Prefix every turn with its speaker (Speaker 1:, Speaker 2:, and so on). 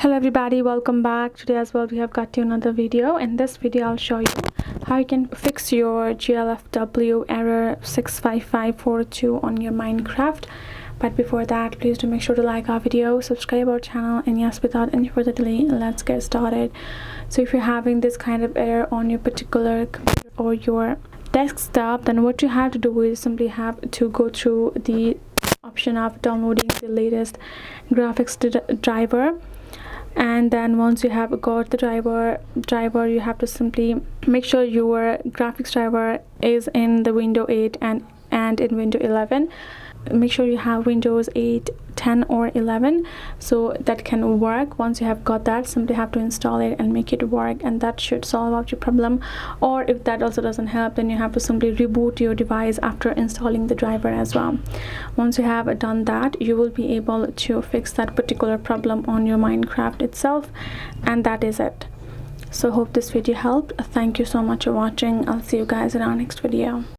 Speaker 1: Hello everybody, welcome back. Today as well we have got to another video. In this video I'll show you how you can fix your GLFW error 65542 on your Minecraft. But before that, please do make sure to like our video, subscribe our channel, and yes, without any further delay, let's get started. So if you're having this kind of error on your particular computer or your desktop, then what you have to do is simply have to go through the option of downloading the latest graphics driver. And then once you have got the driver, you have to simply make sure your graphics driver is in the Windows 8 and in Windows 11. Make sure you have Windows 8, 10 or 11 so that can work. Once you have got that, simply have to install it and make it work, and that should solve out your problem. Or if that also doesn't help, then you have to simply reboot your device after installing the driver as well. Once you have done that, you will be able to fix that particular problem on your Minecraft itself, and that is it. So hope this video helped. Thank you so much for watching. I'll see you guys in our next video.